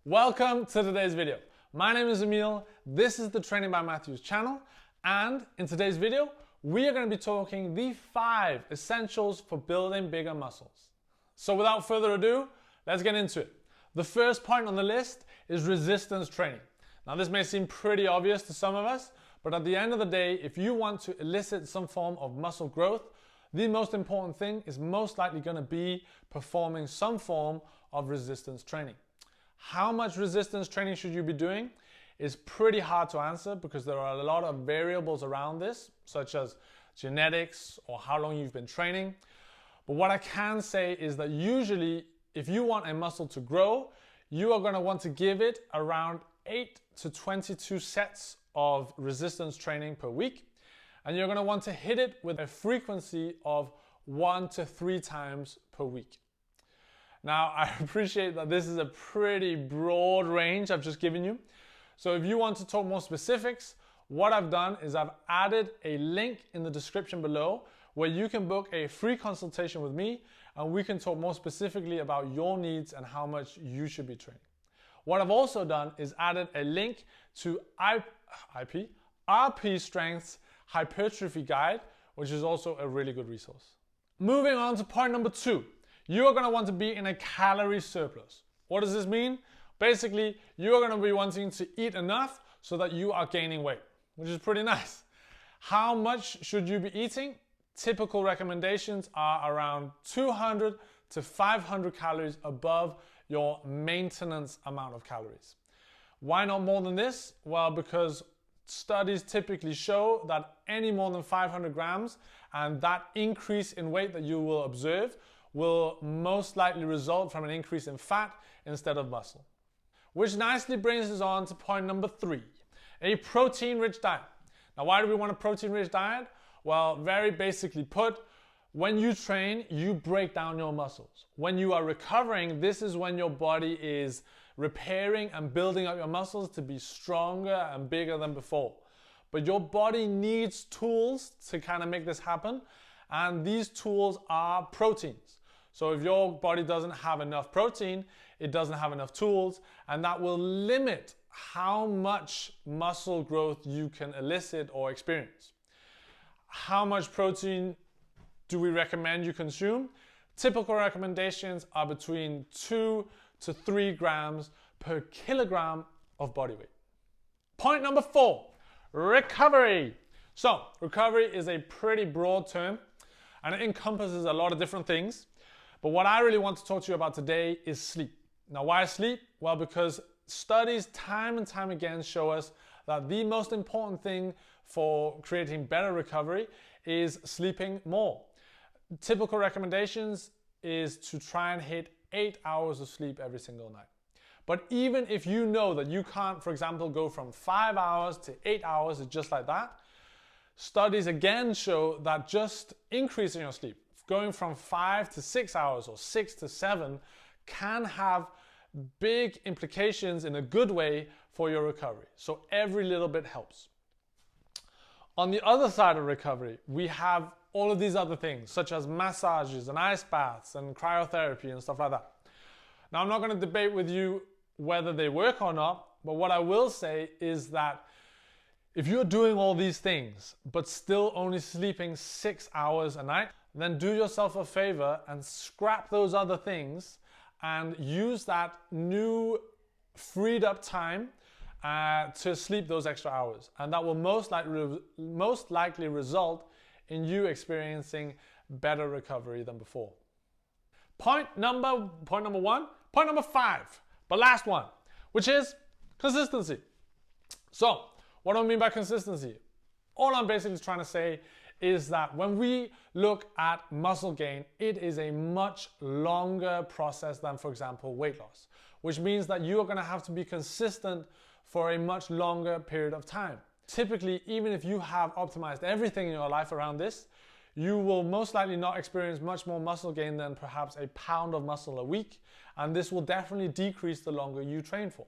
Welcome to today's video. My name is Emil, this is the Training by Matthews channel, and in today's video, we are going to be talking the 5 essentials for building bigger muscles. So without further ado, let's get into it. The first point on the list is resistance training. Now this may seem pretty obvious to some of us, but at the end of the day, if you want to elicit some form of muscle growth, the most important thing is most likely going to be performing some form of resistance training. How much resistance training should you be doing is pretty hard to answer because there are a lot of variables around this, such as genetics or how long you've been training. But what I can say is that usually if you want a muscle to grow, you are going to want to give it around 8 to 22 sets of resistance training per week. And you're going to want to hit it with a frequency of 1 to 3 times per week. Now, I appreciate that this is a pretty broad range I've just given you. So if you want to talk more specifics, what I've done is I've added a link in the description below where you can book a free consultation with me and we can talk more specifically about your needs and how much you should be training. What I've also done is added a link to RP Strength's Hypertrophy Guide, which is also a really good resource. Moving on to point number 2. You are going to want to be in a calorie surplus. What does this mean? Basically, you are going to be wanting to eat enough so that you are gaining weight, which is pretty nice. How much should you be eating? Typical recommendations are around 200 to 500 calories above your maintenance amount of calories. Why not more than this? Well, because studies typically show that any more than 500 grams and that increase in weight that you will observe will most likely result from an increase in fat instead of muscle. Which nicely brings us on to point number 3, a protein-rich diet. Now, why do we want a protein-rich diet? Well, very basically put, when you train, you break down your muscles. When you are recovering, this is when your body is repairing and building up your muscles to be stronger and bigger than before. But your body needs tools to kind of make this happen, and these tools are proteins. So if your body doesn't have enough protein, it doesn't have enough tools, and that will limit how much muscle growth you can elicit or experience. How much protein do we recommend you consume? Typical recommendations are between 2 to 3 grams per kilogram of body weight. Point number 4, recovery. So recovery is a pretty broad term and it encompasses a lot of different things. But what I really want to talk to you about today is sleep. Now, why sleep? Well, because studies time and time again show us that the most important thing for creating better recovery is sleeping more. Typical recommendations is to try and hit 8 hours of sleep every single night. But even if you know that you can't, for example, go from 5 hours to 8 hours, just like that, studies again show that just increasing your sleep, going from 5 to 6 hours or 6 to 7, can have big implications in a good way for your recovery. So every little bit helps. On the other side of recovery, we have all of these other things, such as massages and ice baths and cryotherapy and stuff like that. Now, I'm not going to debate with you whether they work or not, but what I will say is that if you're doing all these things, but still only sleeping 6 hours a night, then do yourself a favor and scrap those other things and use that new freed up time to sleep those extra hours. And that will most likely result in you experiencing better recovery than before. Point number 5, but last one, which is consistency. So what do I mean by consistency? All I'm basically trying to say is that when we look at muscle gain, it is a much longer process than, for example, weight loss, which means that you are going to have to be consistent for a much longer period of time. Typically, even if you have optimized everything in your life around this, you will most likely not experience much more muscle gain than perhaps a pound of muscle a week, and this will definitely decrease the longer you train for.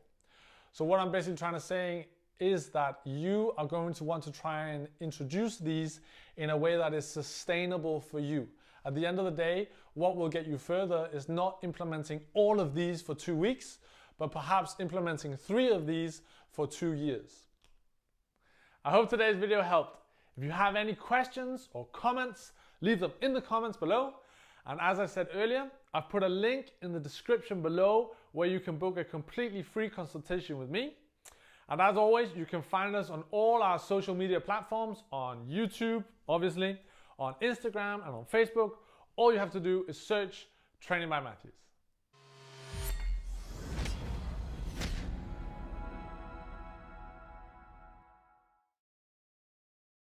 So what I'm basically trying to say is that you are going to want to try and introduce these in a way that is sustainable for you. At the end of the day, what will get you further is not implementing all of these for 2 weeks, but perhaps implementing 3 of these for 2 years. I hope today's video helped. If you have any questions or comments, leave them in the comments below. And as I said earlier, I've put a link in the description below where you can book a completely free consultation with me. And as always, you can find us on all our social media platforms, on YouTube, obviously, on Instagram and on Facebook. All you have to do is search Training by Matthews.